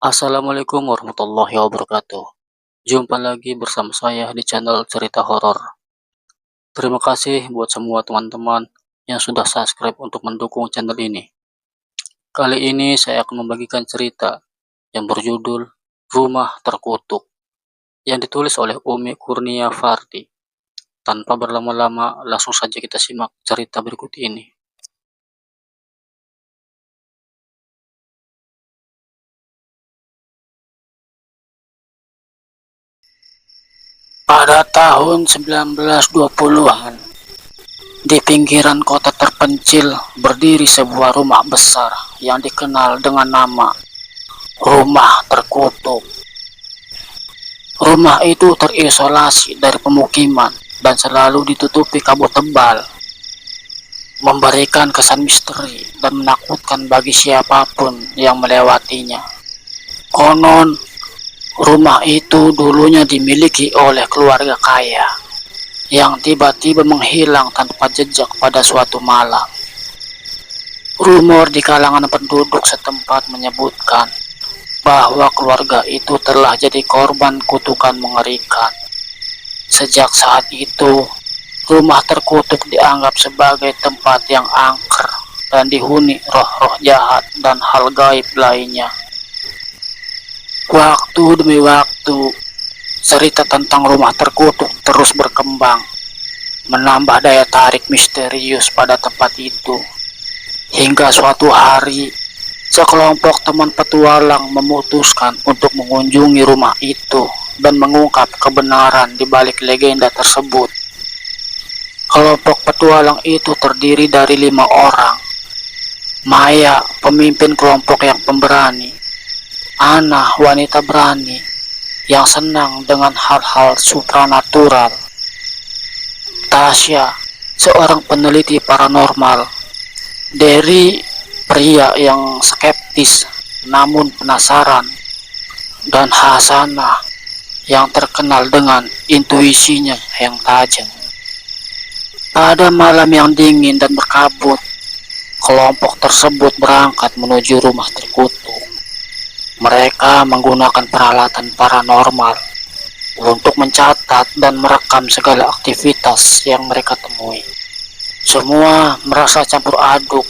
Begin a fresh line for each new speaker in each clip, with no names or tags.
Assalamualaikum warahmatullahi wabarakatuh. Jumpa lagi bersama saya di channel cerita horor. Terima kasih buat semua teman-teman yang sudah subscribe untuk mendukung channel ini. Kali ini saya akan membagikan cerita yang berjudul Rumah Terkutuk yang ditulis oleh Umi Kurnia Fardi. Tanpa berlama-lama, langsung saja kita simak cerita berikut ini. Pada tahun 1920-an, di pinggiran kota terpencil berdiri sebuah rumah besar yang dikenal dengan nama Rumah Terkutuk. Rumah itu terisolasi dari pemukiman dan selalu ditutupi kabut tebal, memberikan kesan misteri dan menakutkan bagi siapapun yang melewatinya. Konon, rumah itu dulunya dimiliki oleh keluarga kaya yang tiba-tiba menghilang tanpa jejak pada suatu malam. Rumor di kalangan penduduk setempat menyebutkan bahwa keluarga itu telah jadi korban kutukan mengerikan. Sejak saat itu, rumah terkutuk dianggap sebagai tempat yang angker dan dihuni roh-roh jahat dan hal gaib lainnya. Waktu demi waktu, cerita tentang rumah terkutuk terus berkembang, menambah daya tarik misterius pada tempat itu. Hingga suatu hari, sekelompok teman petualang memutuskan untuk mengunjungi rumah itu dan mengungkap kebenaran di balik legenda tersebut. Kelompok petualang itu terdiri dari 5 orang. Maya, pemimpin kelompok yang pemberani. Ana, wanita berani yang senang dengan hal-hal supranatural. Tasya, seorang peneliti paranormal. Derry, pria yang skeptis namun penasaran. Dan Hasanah, yang terkenal dengan intuisinya yang tajam. Pada malam yang dingin dan berkabut, kelompok tersebut berangkat menuju rumah terkutuk. Mereka menggunakan peralatan paranormal untuk mencatat dan merekam segala aktivitas yang mereka temui. Semua merasa campur aduk,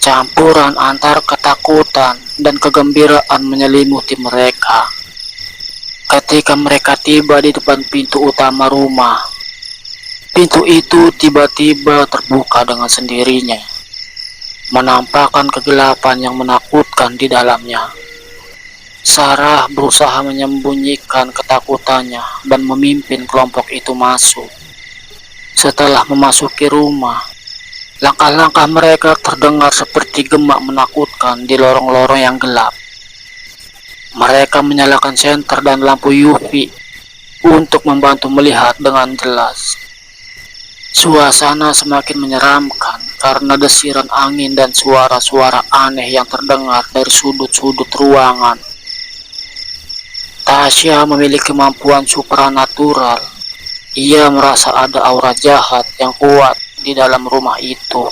campuran antara ketakutan dan kegembiraan menyelimuti mereka. Ketika mereka tiba di depan pintu utama rumah, pintu itu tiba-tiba terbuka dengan sendirinya, menampakkan kegelapan yang menakutkan di dalamnya. Sarah berusaha menyembunyikan ketakutannya dan memimpin kelompok itu masuk. Setelah memasuki rumah, langkah-langkah mereka terdengar seperti gemak menakutkan di lorong-lorong yang gelap. Mereka menyalakan senter dan lampu UV untuk membantu melihat dengan jelas. Suasana semakin menyeramkan karena desiran angin dan suara-suara aneh yang terdengar dari sudut-sudut ruangan. Tasya memiliki kemampuan supranatural. Ia merasa ada aura jahat yang kuat di dalam rumah itu.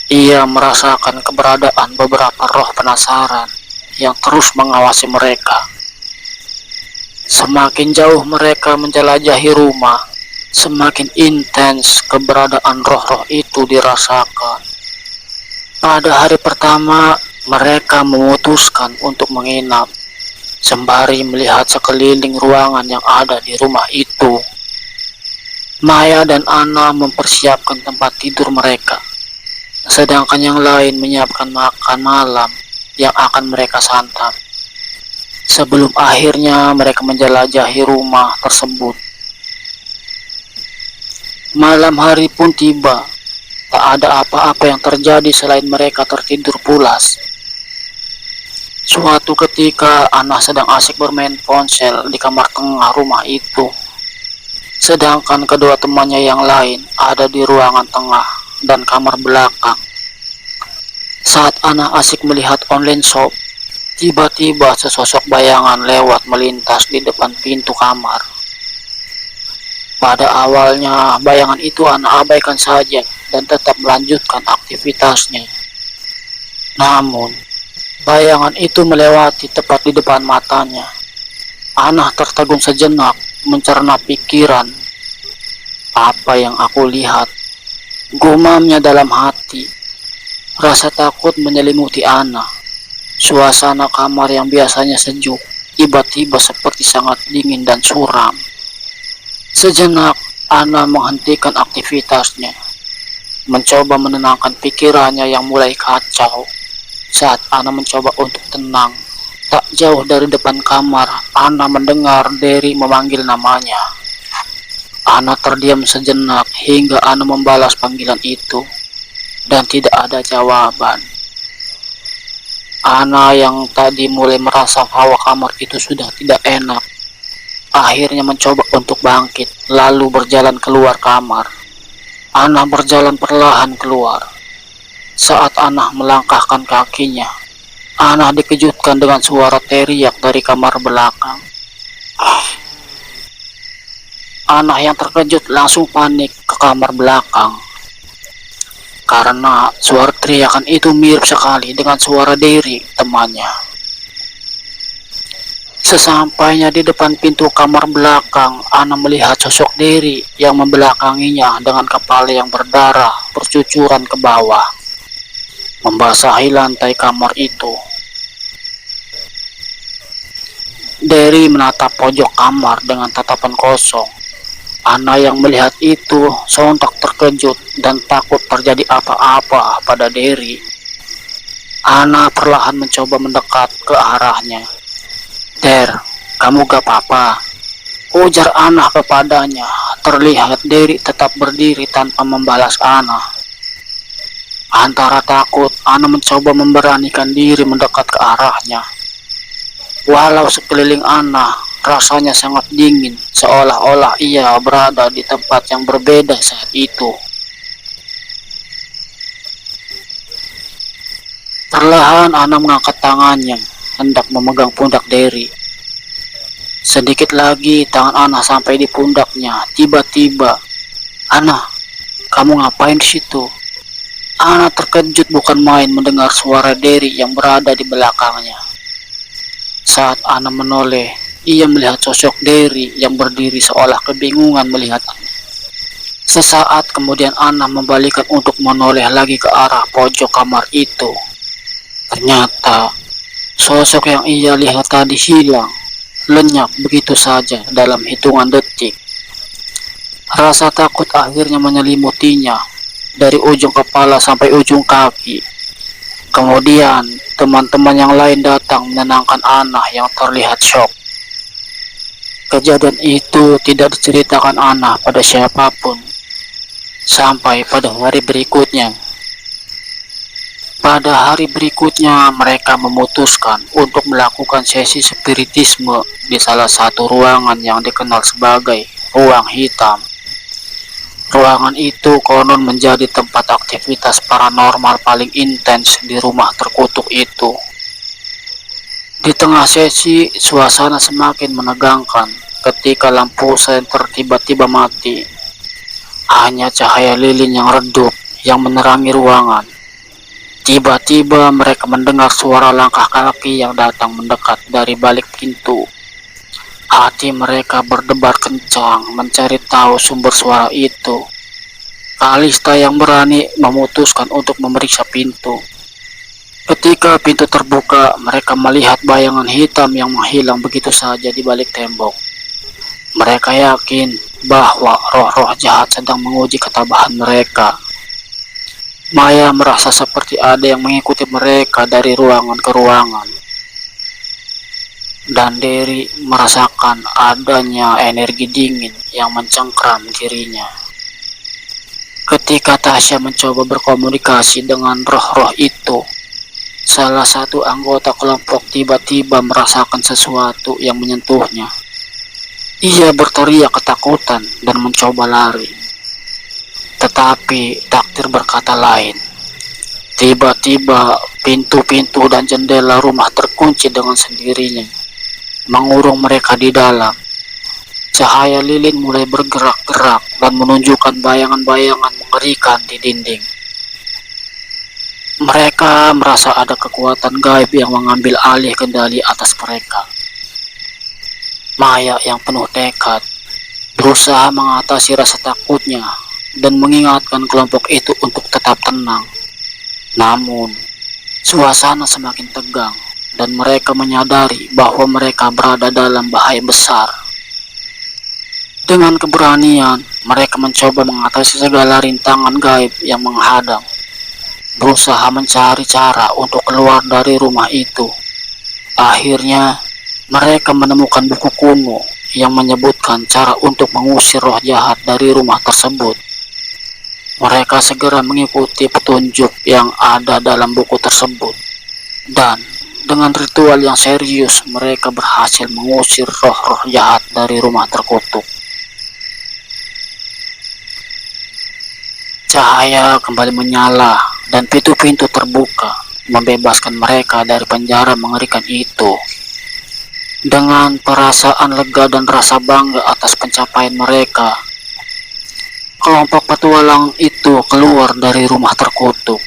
Ia merasakan keberadaan beberapa roh penasaran yang terus mengawasi mereka. Semakin jauh mereka menjelajahi rumah, semakin intens keberadaan roh-roh itu dirasakan. Pada hari pertama, mereka memutuskan untuk menginap, sembari melihat sekeliling ruangan yang ada di rumah itu. Maya dan Ana mempersiapkan tempat tidur mereka, sedangkan yang lain menyiapkan makan malam yang akan mereka santap. Sebelum akhirnya mereka menjelajahi rumah tersebut. Malam hari pun tiba. Tak ada apa-apa yang terjadi selain mereka tertidur pulas. Suatu ketika, Ana sedang asik bermain ponsel di kamar tengah rumah itu, sedangkan kedua temannya yang lain ada di ruangan tengah dan kamar belakang. Saat Ana asik melihat online shop, tiba-tiba sesosok bayangan lewat melintas di depan pintu kamar. Pada awalnya, bayangan itu Ana abaikan saja dan tetap melanjutkan aktivitasnya. Namun, Bayangan itu melewati tepat di depan matanya. Ana tertegun sejenak, mencerna pikiran. Apa yang aku lihat? Gumamnya dalam hati. Rasa takut menyelimuti Ana. Suasana kamar yang biasanya sejuk, tiba-tiba seperti sangat dingin dan suram. Sejenak, Ana menghentikan aktivitasnya, mencoba menenangkan pikirannya yang mulai kacau. Saat Ana mencoba untuk tenang, tak jauh dari depan kamar, Ana mendengar Derry memanggil namanya. Ana terdiam sejenak hingga Ana membalas panggilan itu, dan tidak ada jawaban. Ana yang tadi mulai merasa bahwa kamar itu sudah tidak enak, akhirnya mencoba untuk bangkit, lalu berjalan keluar kamar. Ana berjalan perlahan keluar. Saat Ana melangkahkan kakinya, Ana dikejutkan dengan suara teriak dari kamar belakang. Ana yang terkejut langsung panik ke kamar belakang, karena suara teriakan itu mirip sekali dengan suara Derry, temannya. Sesampainya di depan pintu kamar belakang, Ana melihat sosok Derry yang membelakanginya dengan kepala yang berdarah bercucuran ke bawah, membasahi lantai kamar itu. Derry menatap pojok kamar dengan tatapan kosong. Ana yang melihat itu sontak terkejut dan takut terjadi apa-apa pada Derry. Ana perlahan mencoba mendekat ke arahnya. "Der, kamu gak apa-apa?" ujar Ana kepadanya. Terlihat Derry tetap berdiri tanpa membalas Ana. Antara takut, Ana mencoba memberanikan diri mendekat ke arahnya. Walau sekeliling Ana rasanya sangat dingin, seolah-olah ia berada di tempat yang berbeda saat itu. Perlahan Ana mengangkat tangannya, hendak memegang pundak Derry. Sedikit lagi tangan Ana sampai di pundaknya. Tiba-tiba, "Ana, kamu ngapain di situ?" Ana terkejut bukan main mendengar suara Derry yang berada di belakangnya. Saat Ana menoleh, ia melihat sosok Derry yang berdiri seolah kebingungan melihatnya. Sesaat kemudian Ana membalikkan untuk menoleh lagi ke arah pojok kamar itu. Ternyata sosok yang ia lihat tadi hilang, lenyap begitu saja dalam hitungan detik. Rasa takut akhirnya menyelimutinya dari ujung kepala sampai ujung kaki. Kemudian teman-teman yang lain datang menenangkan Ana yang terlihat syok. Kejadian itu tidak diceritakan Ana pada siapapun sampai pada hari berikutnya. Pada hari berikutnya mereka memutuskan untuk melakukan sesi spiritisme di salah satu ruangan yang dikenal sebagai ruang hitam. Ruangan itu konon menjadi tempat aktivitas paranormal paling intens di rumah terkutuk itu. Di tengah sesi, suasana semakin menegangkan ketika lampu senter tiba-tiba mati. Hanya cahaya lilin yang redup yang menerangi ruangan. Tiba-tiba mereka mendengar suara langkah kaki yang datang mendekat dari balik pintu. Hati mereka berdebar kencang mencari tahu sumber suara itu. Kalista yang berani memutuskan untuk memeriksa pintu. Ketika pintu terbuka, mereka melihat bayangan hitam yang menghilang begitu saja di balik tembok. Mereka yakin bahwa roh-roh jahat sedang menguji ketabahan mereka. Maya merasa seperti ada yang mengikuti mereka dari ruangan ke ruangan. Dan Derry merasakan adanya energi dingin yang mencengkram dirinya. Ketika Tasya mencoba berkomunikasi dengan roh-roh itu, salah satu anggota kelompok tiba-tiba merasakan sesuatu yang menyentuhnya. Ia berteriak ketakutan dan mencoba lari. Tetapi takdir berkata lain. Tiba-tiba pintu-pintu dan jendela rumah terkunci dengan sendirinya, mengurung mereka di dalam. Cahaya lilin mulai bergerak-gerak dan menunjukkan bayangan-bayangan mengerikan di dinding. Mereka Mereka merasa ada kekuatan gaib yang mengambil alih kendali atas mereka. Maya yang penuh tekad berusaha mengatasi rasa takutnya dan mengingatkan kelompok itu untuk tetap tenang. Namun, suasana semakin tegang dan mereka menyadari bahwa mereka berada dalam bahaya besar. Dengan keberanian, mereka mencoba mengatasi segala rintangan gaib yang menghadang, berusaha mencari cara untuk keluar dari rumah itu. Akhirnya, mereka menemukan buku kuno yang menyebutkan cara untuk mengusir roh jahat dari rumah tersebut. Mereka segera mengikuti petunjuk yang ada dalam buku tersebut, dan dengan ritual yang serius, mereka berhasil mengusir roh-roh jahat dari rumah terkutuk. Cahaya kembali menyala dan pintu-pintu terbuka, membebaskan mereka dari penjara mengerikan itu. Dengan perasaan lega dan rasa bangga atas pencapaian mereka, kelompok petualang itu keluar dari rumah terkutuk.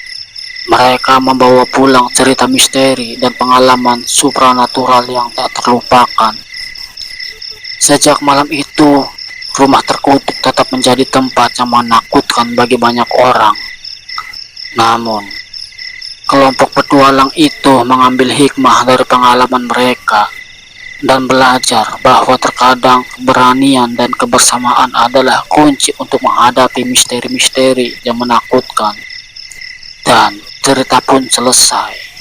Mereka membawa pulang cerita misteri dan pengalaman supranatural yang tak terlupakan. Sejak malam itu, rumah terkutuk tetap menjadi tempat yang menakutkan bagi banyak orang. Namun, kelompok petualang itu mengambil hikmah dari pengalaman mereka dan belajar bahwa terkadang keberanian dan kebersamaan adalah kunci untuk menghadapi misteri-misteri yang menakutkan. Dan cerita pun selesai.